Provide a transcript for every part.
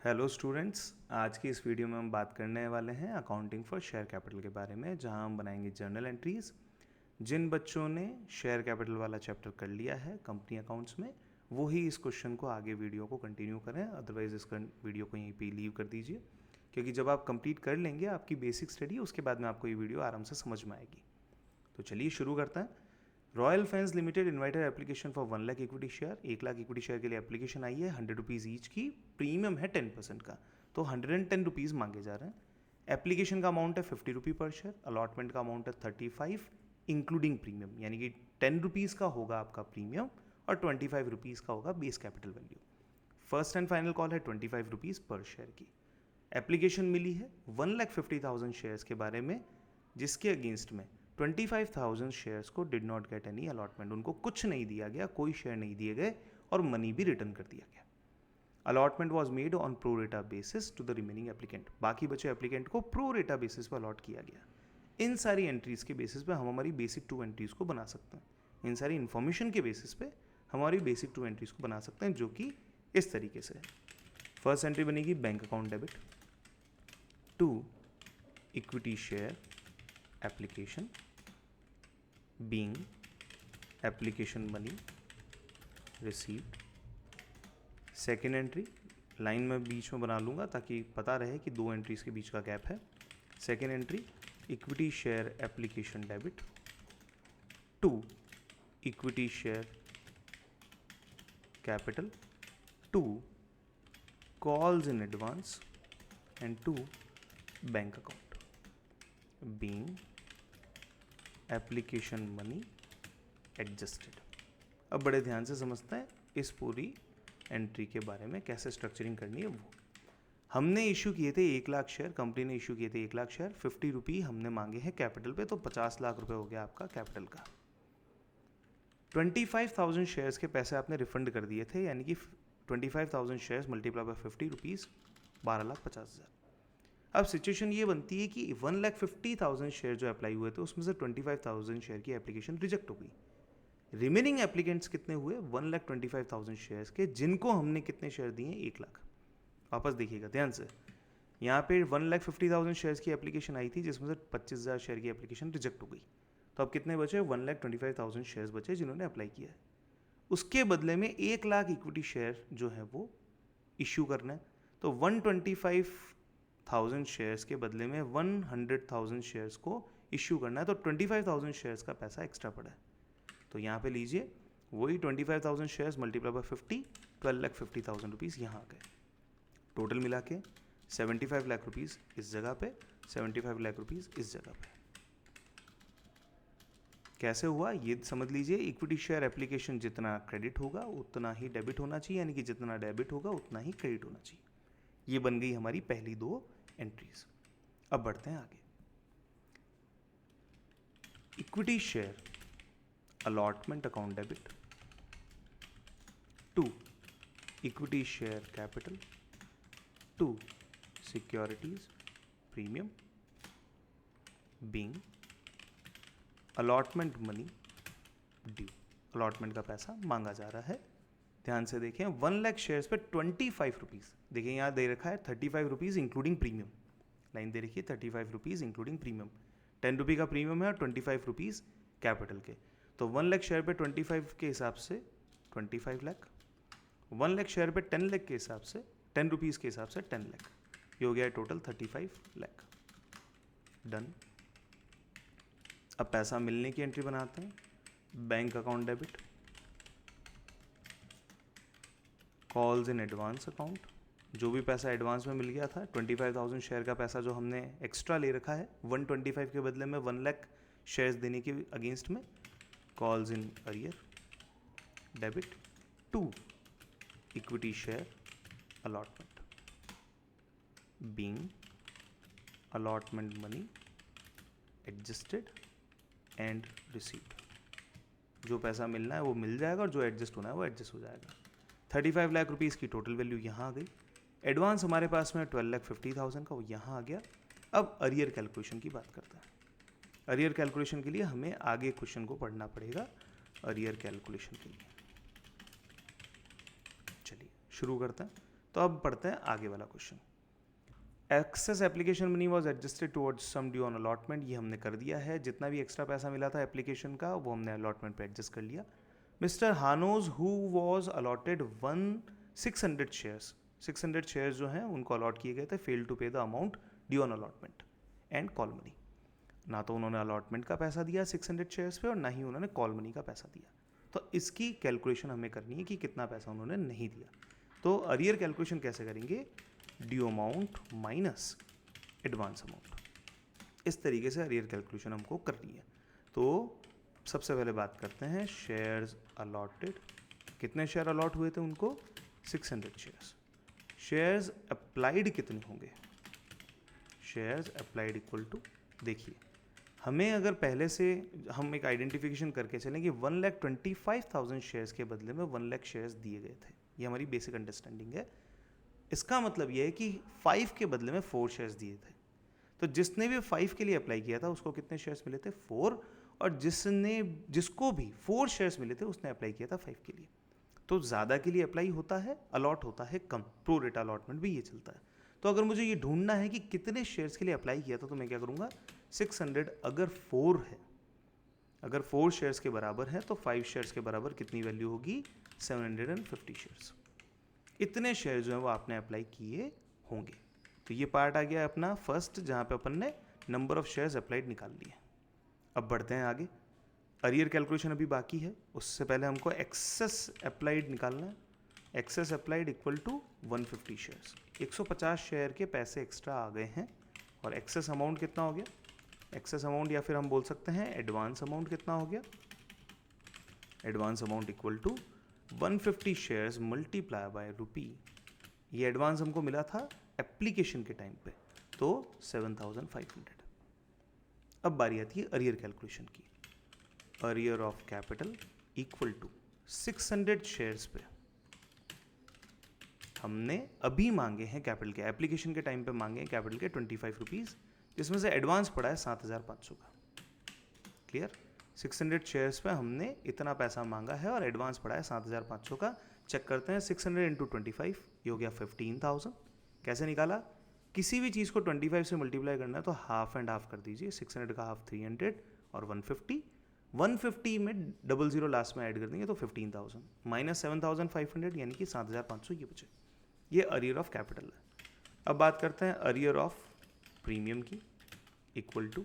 Hello students, आज की इस वीडियो में हम बात करने वाले हैं अकाउंटिंग फॉर शेयर कैपिटल के बारे में, जहां हम बनाएंगे जर्नल एंट्रीज। जिन बच्चों ने शेयर कैपिटल वाला चैप्टर कर लिया है कंपनी अकाउंट्स में, वो ही इस क्वेश्चन को आगे वीडियो को कंटिन्यू करें, अदरवाइज इसका वीडियो को यहीं पे लीव कर दीजिए, क्योंकि जब आप कंप्लीट कर लेंगे आपकी बेसिक स्टडी, उसके बाद में आपको ये वीडियो आराम से समझ में आएगी। तो चलिए शुरू करते हैं। Royal fans limited invited application for 1 lakh equity share. 1 lakh equity share के लिए एप्लीकेशन आई है, 100 रुपीज़ ईच की, प्रीमियम है 10% का, तो 110 रुपीज़ मांगे जा रहे हैं। एप्लीकेशन का अमाउंट है 50 रुपी पर शेयर, अलॉटमेंट का अमाउंट है 35 इंक्लूडिंग प्रीमियम, यानी कि 10 रुपीज़ का होगा आपका प्रीमियम और 25 रुपीज़ का होगा base capital value. First and final call है 25 रुपीज़ पर शेयर की। एप्लीकेशन मिली है 1,50,000 शेयर्स के बारे में, जिसके अगेंस्ट में 25,000 शेयर्स को did not get any allotment, उनको कुछ नहीं दिया गया, कोई शेयर नहीं दिए गए और मनी भी रिटर्न कर दिया गया। Allotment was made on pro rata basis to the remaining applicant, बाकी बचे एप्लीकेंट को प्रो रेटा बेसिस पर अलॉट किया गया। इन सारी एंट्रीज के बेसिस पे हम हमारी बेसिक 2 एंट्रीज को बना सकते हैं। इन सारी इन्फॉर्मेशन के बेसिस पे हमारी बेसिक 2 एंट्रीज को बना सकते हैं, जो कि इस तरीके से है। फर्स्ट एंट्री बनेगी bank account debit to equity share application being application money received। Second entry line में बीच में बना लूँगा ताकि पता रहे कि 2 एंट्रीज के बीच का गैप है। Second entry equity share application debit to equity share capital to calls in advance and to bank account being application money adjusted. अब बड़े ध्यान से समझते हैं इस पूरी एंट्री के बारे में, कैसे स्ट्रक्चरिंग करनी है। वो हमने इशू किए थे 1 लाख शेयर, कंपनी ने इशू किए थे 1 लाख शेयर, 50 रुपी हमने मांगे हैं कैपिटल पे, तो 50 लाख रुपए हो गया आपका कैपिटल का। 25,000 शेयर्स के पैसे आपने रिफंड कर दिए थे, यानी कि 25,000 शेयर्स मल्टीप्लाई बाय 50 रुपीज़, 12,50,000। अब सिचुएशन ये बनती है कि 1,50,000 शेयर जो अप्लाई हुए थे उसमें से 25,000 शेयर की एप्लीकेशन रिजेक्ट हो गई। रिमेनिंग एप्लीकेंट्स कितने हुए? 1,25,000 शेयर्स के, जिनको हमने कितने शेयर दिए? 1 लाख। वापस देखिएगा ध्यान से, यहाँ पे 1,50,000 शेयर्स की एप्लीकेशन आई थी, जिसमें से 25,000 शेयर की एप्लीकेशन रिजेक्ट हो गई। तो अब कितने बचे? 1,25,000 शेयर्स बचे जिन्होंने अप्लाई किया है। उसके बदले में 1 लाख इक्विटी शेयर जो है वो इश्यू करना है। तो 125,000 शेयर्स के बदले में 100,000 शेयर्स को इश्यू करना है, तो 25,000 शेयर्स का पैसा एक्स्ट्रा पड़ा है। तो यहाँ पे लीजिए, वही 25,000 शेयर्स मल्टीप्लाई बाय 50, 12,50,000 रुपीज़ यहाँ आ गए। टोटल मिला के 75 लाख रुपीज़ इस जगह पे, 75 लाख रुपीज़ इस जगह पे। कैसे हुआ ये समझ लीजिए। इक्विटी शेयर एप्लीकेशन जितना क्रेडिट होगा उतना ही डेबिट होना चाहिए, यानी कि जितना डेबिट होगा उतना ही क्रेडिट होना चाहिए। ये बन गई हमारी पहली 2 एंट्रीज। अब बढ़ते हैं आगे। Equity share allotment account debit to equity share capital to securities premium being allotment money due. Allotment का पैसा मांगा जा रहा है। ध्यान से देखें, 1 लाख शेयर्स पे 25 रुपीज़, देखिए यहाँ दे रखा है 35 रुपीज़ इंक्लूडिंग प्रीमियम, लाइन दे रखी है 35 रुपीज़ इंक्लूडिंग प्रीमियम। 10 रुपये का प्रीमियम है और 25 रुपीज़ कैपिटल के, तो 1 लाख शेयर पे 25 के हिसाब से 25 लाख, 1 लाख शेयर पे 10 लाख के हिसाब से 10 रुपीज़ के हिसाब से 10 लाख, ये हो गया टोटल 35 लाख। डन। अब पैसा मिलने की एंट्री बनाते हैं। Bank account debit, calls in advance account, जो भी पैसा एडवांस में मिल गया था, 25,000 शेयर का पैसा जो हमने एक्स्ट्रा ले रखा है 125 के बदले में 1 लाख शेयर्स देने के अगेंस्ट में, calls in arrear debit to equity share allotment being allotment money adjusted and received. जो पैसा मिलना है वो मिल जाएगा और जो एडजस्ट होना है वो एडजस्ट हो जाएगा। 35 लाख रुपीज़ की टोटल वैल्यू यहाँ आ गई। एडवांस हमारे पास में 12,50,000 का, वो यहाँ आ गया। अब अरियर कैलकुलेशन की बात करते हैं। अरियर कैलकुलेशन के लिए हमें आगे क्वेश्चन को पढ़ना पड़ेगा। अरियर कैलकुलेशन के लिए चलिए शुरू करते हैं। तो अब पढ़ते हैं आगे वाला question. Excess application money was adjusted towards sum due on allotment, ये हमने कर दिया है। जितना भी एक्स्ट्रा पैसा मिला था एप्लीकेशन का वो हमने अलॉटमेंट पे एडजस्ट कर लिया। Mister Hanoz who was allotted 600 shares, 600 shares जो हैं उनको अलॉट किए गए थे, fail to pay the amount due on allotment and call money. ना तो उन्होंने अलॉटमेंट का पैसा दिया 600 शेयर्स पे और ना ही उन्होंने कॉल मनी का पैसा दिया। तो इसकी कैलकुलेशन हमें करनी है कि कितना पैसा उन्होंने नहीं दिया। तो अरियर कैलकुलेशन कैसे करेंगे, due amount minus advance amount, इस तरीके से अरियर कैलकुलेशन हमको करनी है। तो सबसे पहले बात करते हैं शेयर्स अलॉटेड, कितने शेयर अलॉट हुए थे उनको, 600 शेयर्स। शेयर्स अप्लाइड कितने होंगे, शेयर्स अप्लाइड इक्वल टू, देखिए हमें अगर पहले से हम एक आइडेंटिफिकेशन करके चलें कि 1,25,000 शेयर्स के बदले में 1 लाख शेयर्स दिए गए थे, ये हमारी बेसिक अंडरस्टैंडिंग है। इसका मतलब ये है कि 5 के बदले में 4 शेयर्स दिए थे। तो जिसने भी 5 के लिए अप्लाई किया था उसको कितने शेयर्स मिले थे, 4, और जिसको भी 4 शेयर्स मिले थे उसने अप्लाई किया था 5 के लिए। तो ज़्यादा के लिए अप्लाई होता है, अलॉट होता है कम, प्रो रेटा अलॉटमेंट भी ये चलता है। तो अगर मुझे ये ढूंढना है कि कितने शेयर्स के लिए अप्लाई किया था तो मैं क्या करूँगा, 600 अगर 4 है, अगर 4 शेयर्स के बराबर है तो 5 शेयर्स के बराबर कितनी वैल्यू होगी, 750 शेयर्स। इतने शेयर जो है वो आपने अप्लाई किए होंगे। तो ये पार्ट आ गया अपना फर्स्ट, जहाँ पे अपन ने नंबर ऑफ शेयर्स अप्लाइड निकाल लिए। अब बढ़ते हैं आगे, अरियर कैलकुलेशन अभी बाकी है, उससे पहले हमको एक्सेस अप्लाइड निकालना है। Excess applied equal to 150 shares, 150 share के पैसे एक्स्ट्रा आ गए हैं। और एक्सेस अमाउंट कितना हो गया, एक्सेस अमाउंट या फिर हम बोल सकते हैं एडवांस अमाउंट कितना हो गया, advance amount equal to 150 shares multiply by rupee. ये एडवांस हमको मिला था एप्लीकेशन के टाइम पे, तो 7,500। अब बारी आती है अरियर कैलकुलेशन की। Arrear of capital equal to 600 shares पे हमने अभी मांगे हैं कैपिटल के, एप्लीकेशन के टाइम पे मांगे हैं कैपिटल के 25 रुपीज़, जिसमें से एडवांस पड़ा है 7,500 का। क्लियर, 600 शेयर्स पे हमने इतना पैसा मांगा है और एडवांस पड़ा है 7,500 का। चेक करते हैं, 600 इंटू 25 ये हो गया 15,000। कैसे निकाला, किसी भी चीज़ को 25 से मल्टीप्लाई करना है तो हाफ एंड हाफ कर दीजिए, 600 का हाफ 300 और 150 में 00 लास्ट में ऐड कर देंगे तो 15,000 माइनस 7,500 यानी कि 7,500 ये बचे। ये अरियर ऑफ कैपिटल है। अब बात करते हैं अरियर ऑफ प्रीमियम की, इक्वल टू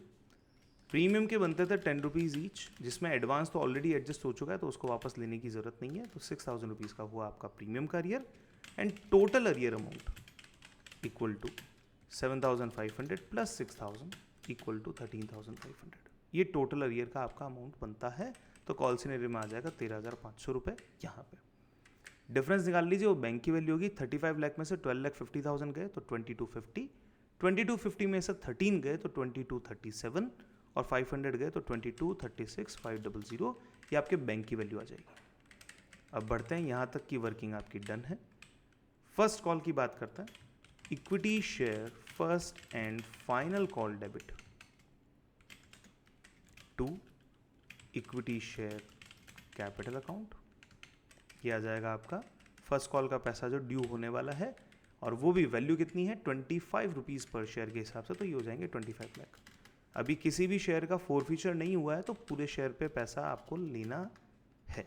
प्रीमियम के बनते थे 10 रुपीज़ ईच, जिसमें एडवांस तो ऑलरेडी एडजस्ट हो चुका है तो उसको वापस लेने की ज़रूरत नहीं है। तो 6,000 रुपीज़ का हुआ आपका प्रीमियम का arrear, and total arrear amount equal to 7,500 plus 6,000 equal to 13,500। ये टोटल अरियर का आपका अमाउंट बनता है। तो कॉल सिनेरियो में आ जाएगा 13,500 रुपये। यहाँ पे डिफरेंस निकाल लीजिए, वो बैंक की वैल्यू होगी 35 लाख में से 12,50,000 गए तो 2250, 2250 में से 13 गए तो 2237 और 500 गए तो 2236,500, ये आपके बैंक की वैल्यू आ जाएगी। अब बढ़ते हैं, यहाँ तक की वर्किंग आपकी डन है। फर्स्ट कॉल की बात करते हैं, equity share first and final call debit to equity share capital account. ये आ जाएगा आपका फर्स्ट कॉल का पैसा जो ड्यू होने वाला है, और वो भी वैल्यू कितनी है 25 रुपीज़ पर शेयर के हिसाब से, तो ये हो जाएंगे 25 लाख। अभी किसी भी शेयर का फोरफीचर नहीं हुआ है तो पूरे शेयर पे पैसा आपको लेना है।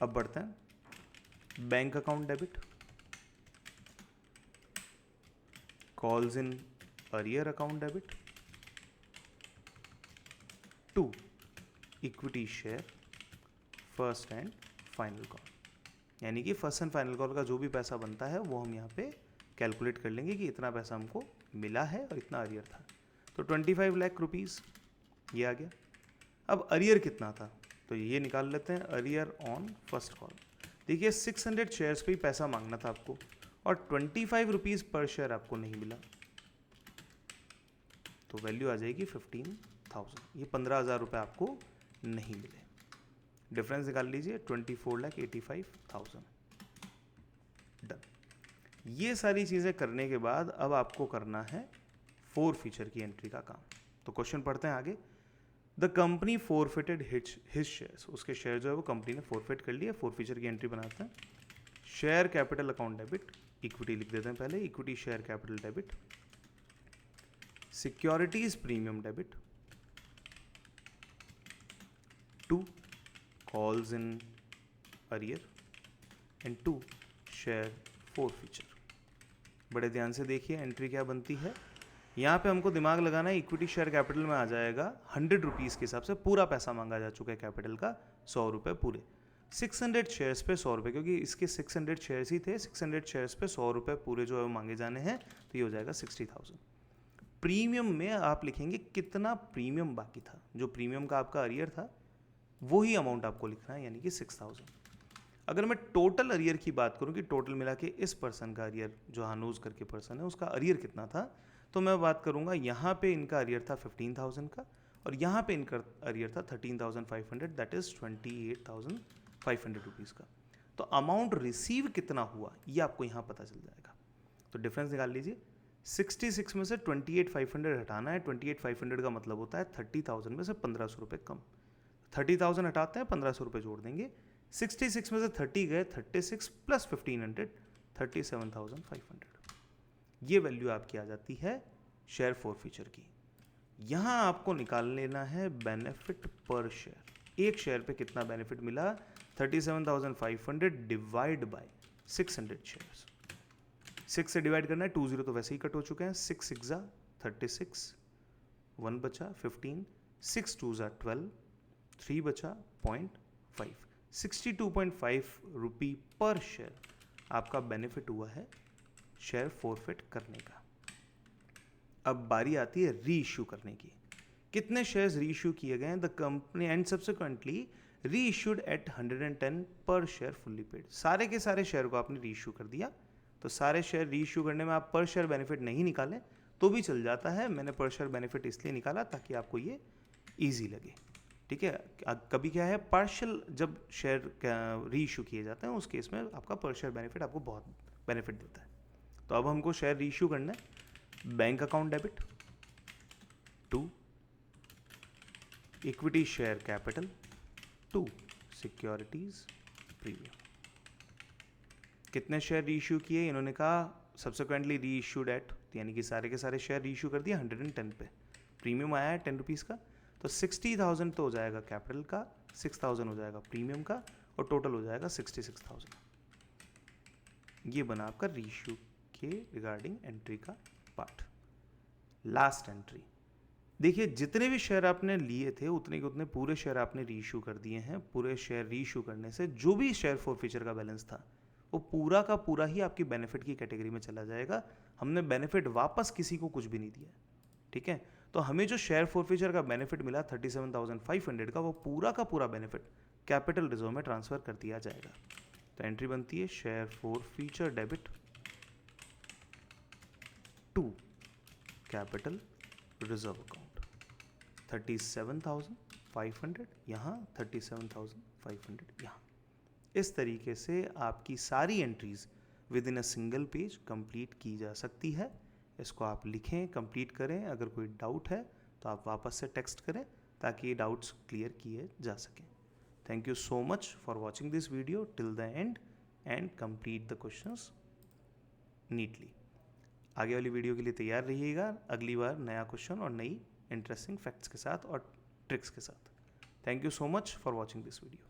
अब बढ़ते हैं bank account debit, calls in arrear account debit to equity share first and final call. यानी कि फर्स्ट एंड फाइनल कॉल का जो भी पैसा बनता है वो हम यहाँ पे कैलकुलेट कर लेंगे कि इतना पैसा हमको मिला है और इतना अरियर था। तो 25 लाख रुपीज़ ये आ गया। अब अरियर कितना था तो ये निकाल लेते हैं, अरियर ऑन फर्स्ट कॉल। देखिए 600 शेयर्स पे ही पैसा मांगना था आपको और 25 रुपीज़ पर शेयर आपको नहीं मिला, तो वैल्यू आ जाएगी 15,000। ये 15,000 रुपये आपको नहीं मिले। डिफरेंस निकाल लीजिए 24,85,000। डन। ये सारी चीज़ें करने के बाद अब आपको करना है फोर फीचर की एंट्री का काम। तो क्वेश्चन पढ़ते हैं आगे। The company forfeited his shares, उसके शेयर जो है वो कंपनी ने फोरफिट कर लिए। फोर फीचर की एंट्री बनाते हैं। Share capital account debit equity लिख देते हैं पहले, equity share capital debit, securities premium debit, 2 calls in arrear and 2 share forfeiture. बड़े ध्यान से देखिए एंट्री क्या बनती है। यहाँ पे हमको दिमाग लगाना है, इक्विटी शेयर कैपिटल में आ जाएगा 100 रुपीज़ के हिसाब से पूरा पैसा मांगा जा चुका है कैपिटल का, 100 रुपये पूरे। 600 शेयर्स पे 100 रुपये, क्योंकि इसके 600 शेयर्स ही थे, 600 शेयर्स पे 100 रुपये पूरे जो है मांगे जाने हैं, तो ये हो जाएगा 60,000। प्रीमियम में आप लिखेंगे कितना प्रीमियम बाकी था, जो प्रीमियम का आपका अरियर था वही अमाउंट आपको लिखना है, यानी कि 6,000। अगर मैं टोटल अरियर की बात करूं कि टोटल मिला के इस पर्सन का अरियर, जो हानूज करके पर्सन है, उसका अरियर कितना था, तो मैं बात करूंगा यहाँ पे इनका अरियर था 15,000 का और यहाँ पे इनका अरियर था 13,500, दैट इज 28,500 रुपीज़ का। तो अमाउंट रिसीव कितना हुआ ये आपको यहाँ पता चल जाएगा। तो डिफरेंस निकाल लीजिए, 66 में से 28,500 हटाना है। 28,500 का मतलब होता है 30,000 में से 1,500 रुपये कम। 30,000 हटाते हैं, 1,500 रुपये जोड़ देंगे। 66 में से 30 गए, 36 प्लस 1,500, 37,500। ये वैल्यू आपकी आ जाती है शेयर फोरफीचर की। यहाँ आपको निकाल लेना है बेनिफिट पर शेयर। एक शेयर पे कितना बेनिफिट मिला, 37,500 डिवाइड बाय 600 शेयर्स। 6 से डिवाइड करना है, 20 तो वैसे ही कट हो चुके हैं। 6 6 36, 1 बचा 15, 6 2 12, 3 बचा 0.5, 62.5 रुपी पर शेयर आपका बेनिफिट हुआ है शेयर फोरफिट करने का। अब बारी आती है री इश्यू करने की। कितने शेयर्स री इश्यू किए गए हैं, द कंपनी एंड सब्सिक्वेंटली री इश्यूड एट 110 पर शेयर फुल्ली पेड। सारे के सारे शेयर को आपने री इश्यू कर दिया, तो सारे शेयर री इश्यू करने में आप पर शेयर बेनिफिट नहीं निकालें तो भी चल जाता है। मैंने पर शेयर बेनिफिट इसलिए निकाला ताकि आपको ये ईजी लगे, ठीक है। कभी क्या है, पार्शियल जब शेयर री इशू किए जाते हैं उस केस में आपका पर शेयर बेनिफिट आपको बहुत बेनिफिट देता है। तो अब हमको शेयर री इशू करना है। Bank account debit, 2 equity share capital, 2 securities premium. कितने शेयर री इशू किए, इन्होंने कहा सब्सिक्वेंटली री इशूड एट, यानी कि सारे के सारे शेयर री इशू कर दिए 110 पे। प्रीमियम आया है 10 रुपीज़ का, तो 60,000 तो हो जाएगा कैपिटल का, 6,000 हो जाएगा प्रीमियम का, और टोटल हो जाएगा 66,000। ये बना आपका रीइश्यू के रिगार्डिंग एंट्री का पार्ट। लास्ट एंट्री देखिए, जितने भी शेयर आपने लिए थे उतने के उतने पूरे शेयर आपने रीइश्यू कर दिए हैं। पूरे शेयर रीइश्यू करने से जो भी शेयर फोरफीचर का बैलेंस था वो पूरा का पूरा ही आपकी बेनिफिट की कैटेगरी में चला जाएगा। हमने बेनिफिट वापस किसी को कुछ भी नहीं दिया, ठीक है। तो हमें जो शेयर फोरफीचर का बेनिफिट मिला 37,500 का, वो पूरा का पूरा बेनिफिट कैपिटल रिजर्व में ट्रांसफर कर दिया जाएगा। तो एंट्री बनती है share forfeiture debit to capital reserve account, 37,500 यहाँ, 37,500 यहाँ। इस तरीके से आपकी सारी entries within a single page complete की जा सकती है। इसको आप लिखें, कंप्लीट करें। अगर कोई डाउट है तो आप वापस से टेक्स्ट करें ताकि डाउट्स क्लियर किए जा सकें। Thank you so much for watching this video till the end and complete the questions neatly. आगे वाली वीडियो के लिए तैयार रहिएगा, अगली बार नया क्वेश्चन और नई इंटरेस्टिंग फैक्ट्स के साथ और ट्रिक्स के साथ। Thank you so much for watching this video.